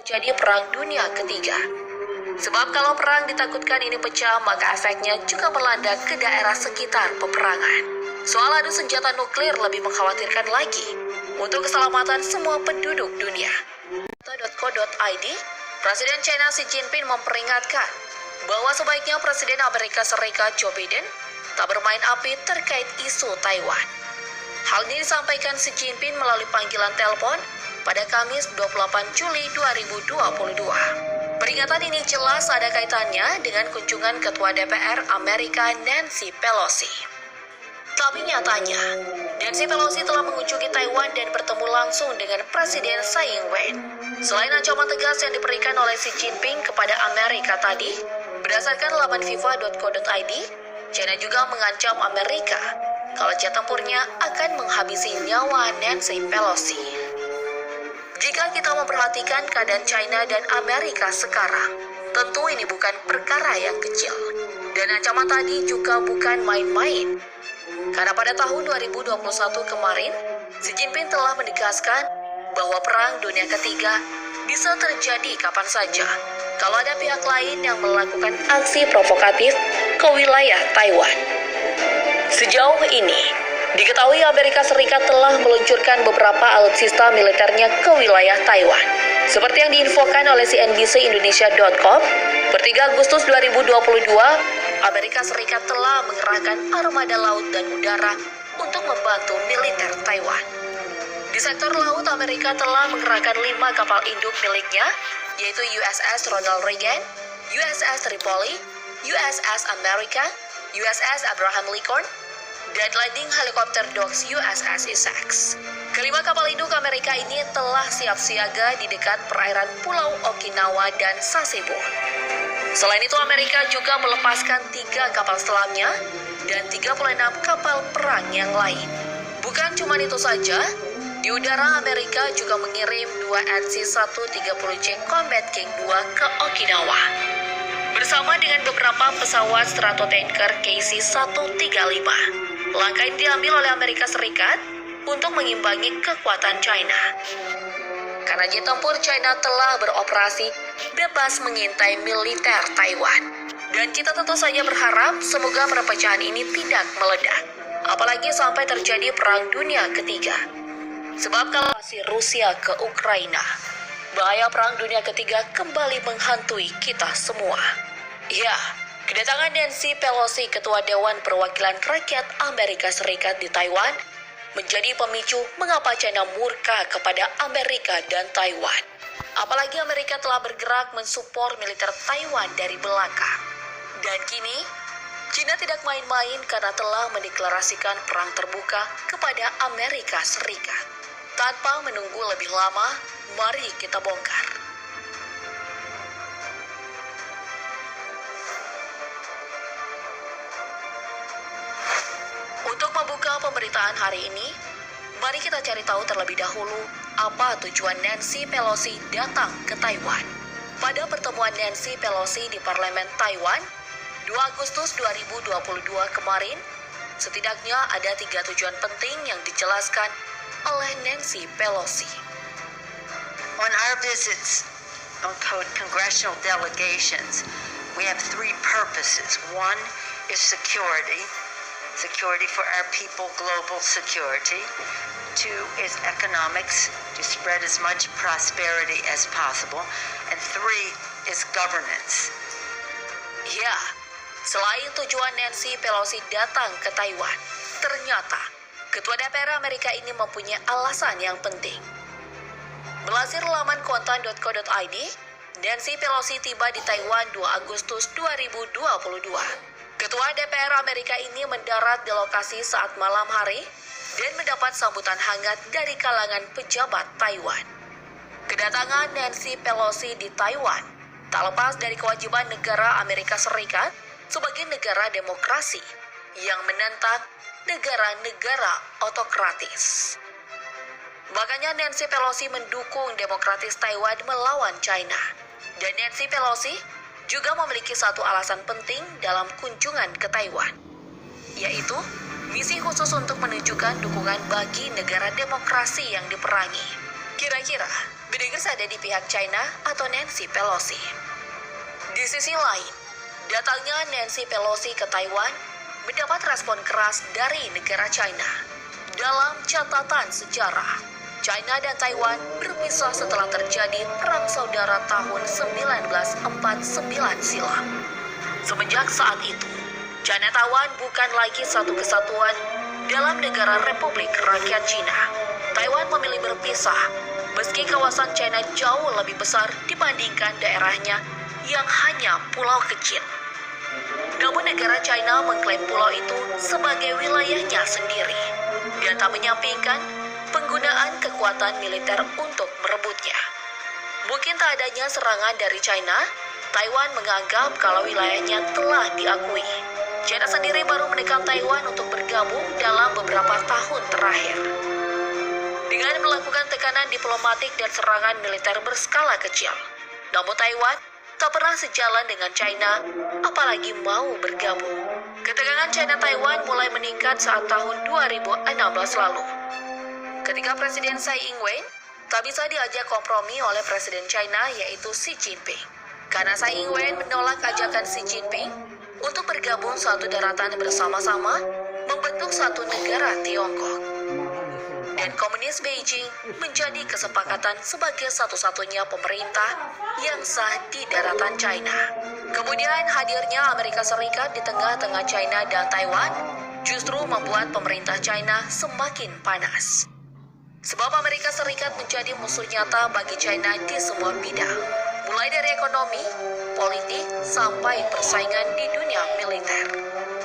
terjadi Perang Dunia Ketiga. Sebab kalau perang ditakutkan ini pecah, maka efeknya juga melanda ke daerah sekitar peperangan. Soal adu senjata nuklir lebih mengkhawatirkan lagi untuk keselamatan semua penduduk dunia. .co.id, Presiden China Xi Jinping memperingatkan bahwa sebaiknya Presiden Amerika Serikat Joe Biden tak bermain api terkait isu Taiwan. Hal ini disampaikan Xi Jinping melalui panggilan telepon pada Kamis 28 Juli 2022. Peringatan ini jelas ada kaitannya dengan kunjungan Ketua DPR Amerika Nancy Pelosi. Tapi nyatanya, Nancy Pelosi telah mengunjungi Taiwan dan bertemu langsung dengan Presiden Tsai Ing-wen. Selain ancaman tegas yang diberikan oleh Xi Jinping kepada Amerika tadi, berdasarkan laman FIFA.co.id, China juga mengancam Amerika kalau jet tempurnya akan menghabisi nyawa Nancy Pelosi. Jika kita memperhatikan keadaan China dan Amerika sekarang, tentu ini bukan perkara yang kecil. Dan ancaman tadi juga bukan main-main. Karena pada tahun 2021 kemarin, Xi Jinping telah menegaskan bahwa Perang Dunia Ketiga bisa terjadi kapan saja kalau ada pihak lain yang melakukan aksi provokatif ke wilayah Taiwan. Sejauh ini, diketahui Amerika Serikat telah meluncurkan beberapa alutsista militernya ke wilayah Taiwan. Seperti yang diinfokan oleh CNBC-Indonesia.com, per 3 Agustus 2022, Amerika Serikat telah mengerahkan armada laut dan udara untuk membantu militer Taiwan. Di sektor laut, Amerika telah mengerahkan 5 kapal induk miliknya, yaitu USS Ronald Reagan, USS Tripoli, USS America, USS Abraham Lincoln, dan landing helikopter Docks USS Essex. Kelima kapal induk Amerika ini telah siap siaga di dekat perairan Pulau Okinawa dan Sasebo. Selain itu, Amerika juga melepaskan 3 kapal selamnya dan 36 kapal perang yang lain. Bukan cuma itu saja, di udara Amerika juga mengirim 2 NC-130J Combat King II ke Okinawa, bersama dengan beberapa pesawat stratotanker KC-135. Langkah ini diambil oleh Amerika Serikat untuk mengimbangi kekuatan China. Karena jet tempur China telah beroperasi bebas mengintai militer Taiwan. Dan kita tentu saja berharap semoga perpecahan ini tidak meledak. Apalagi sampai terjadi Perang Dunia Ketiga. Sebab kalau Rusia ke Ukraina, bahaya Perang Dunia Ketiga kembali menghantui kita semua. Ya, kedatangan Nancy Pelosi, Ketua Dewan Perwakilan Rakyat Amerika Serikat di Taiwan, menjadi pemicu mengapa China murka kepada Amerika dan Taiwan. Apalagi Amerika telah bergerak mensupport militer Taiwan dari belakang. Dan kini, China tidak main-main karena telah mendeklarasikan perang terbuka kepada Amerika Serikat. Tanpa menunggu lebih lama, mari kita bongkar. Untuk membuka pemberitaan hari ini, mari kita cari tahu terlebih dahulu apa tujuan Nancy Pelosi datang ke Taiwan. Pada pertemuan Nancy Pelosi di Parlemen Taiwan, 2 Agustus 2022 kemarin, setidaknya ada 3 tujuan penting yang dijelaskan oleh Nancy Pelosi. On our visits on congressional delegations, we have 3 purposes. 1 is security for our people, global security. 2 is economics, to spread as much prosperity as possible. And 3 is governance. Ya, selain tujuan Nancy Pelosi datang ke Taiwan, ternyata Ketua DPR Amerika ini mempunyai alasan yang penting. Melansir laman kontan.co.id, Nancy Pelosi tiba di Taiwan 2 Agustus 2022. Ketua DPR Amerika ini mendarat di lokasi saat malam hari dan mendapat sambutan hangat dari kalangan pejabat Taiwan. Kedatangan Nancy Pelosi di Taiwan tak lepas dari kewajiban negara Amerika Serikat sebagai negara demokrasi yang menentang negara-negara otokratis. Makanya Nancy Pelosi mendukung demokratis Taiwan melawan China. Dan Nancy Pelosi juga memiliki satu alasan penting dalam kunjungan ke Taiwan, yaitu misi khusus untuk menunjukkan dukungan bagi negara demokrasi yang diperangi. Kira-kira Bediger ada di pihak China atau Nancy Pelosi. Di sisi lain, datangnya Nancy Pelosi ke Taiwan mendapat respon keras dari negara China. Dalam catatan sejarah, China dan Taiwan berpisah setelah terjadi Perang Saudara tahun 1949 silam. Semenjak saat itu, China Taiwan bukan lagi satu kesatuan dalam negara Republik Rakyat Cina. Taiwan memilih berpisah, meski kawasan China jauh lebih besar dibandingkan daerahnya yang hanya pulau kecil. Namun negara China mengklaim pulau itu sebagai wilayahnya sendiri dan tak menyampingkan penggunaan kekuatan militer untuk merebutnya. Mungkin tak adanya serangan dari China, Taiwan menganggap kalau wilayahnya telah diakui. China sendiri baru menekan Taiwan untuk bergabung dalam beberapa tahun terakhir. Dengan melakukan tekanan diplomatik dan serangan militer berskala kecil, namun Taiwan tak pernah sejalan dengan China, apalagi mau bergabung. Ketegangan China-Taiwan mulai meningkat saat tahun 2016 lalu. Ketika Presiden Tsai Ing-wen tak bisa diajak kompromi oleh Presiden China yaitu Xi Jinping. Karena Tsai Ing-wen menolak ajakan Xi Jinping untuk bergabung suatu daratan bersama-sama membentuk satu negara Tiongkok. Dan komunis Beijing menjadi kesepakatan sebagai satu-satunya pemerintah yang sah di daratan China. Kemudian hadirnya Amerika Serikat di tengah-tengah China dan Taiwan justru membuat pemerintah China semakin panas. Sebab Amerika Serikat menjadi musuh nyata bagi China di semua bidang, mulai dari ekonomi, politik, sampai persaingan di dunia militer.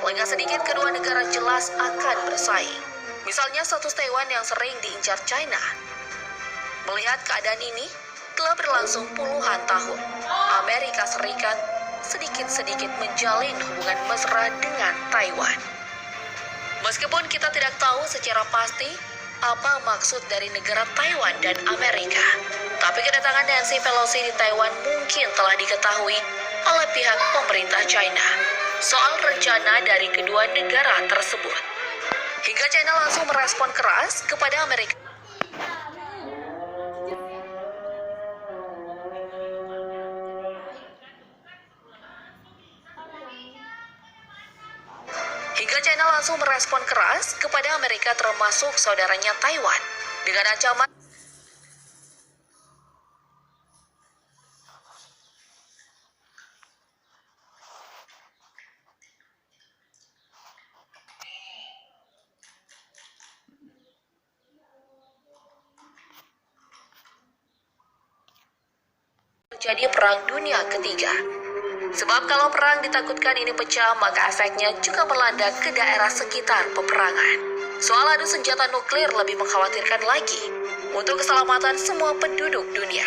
Lengah sedikit kedua negara jelas akan bersaing. Misalnya status Taiwan yang sering diincar China. Melihat keadaan ini, telah berlangsung puluhan tahun. Amerika Serikat sedikit-sedikit menjalin hubungan mesra dengan Taiwan. Meskipun kita tidak tahu secara pasti apa maksud dari negara Taiwan dan Amerika, tapi kedatangan Nancy Pelosi di Taiwan mungkin telah diketahui oleh pihak pemerintah China soal rencana dari kedua negara tersebut. Hingga China langsung merespon keras kepada Amerika. Termasuk saudaranya Taiwan dengan ancaman terjadi Perang Dunia Ketiga. Sebab kalau perang ditakutkan ini pecah, maka efeknya juga melanda ke daerah sekitar peperangan. Soal adu senjata nuklir lebih mengkhawatirkan lagi untuk keselamatan semua penduduk dunia.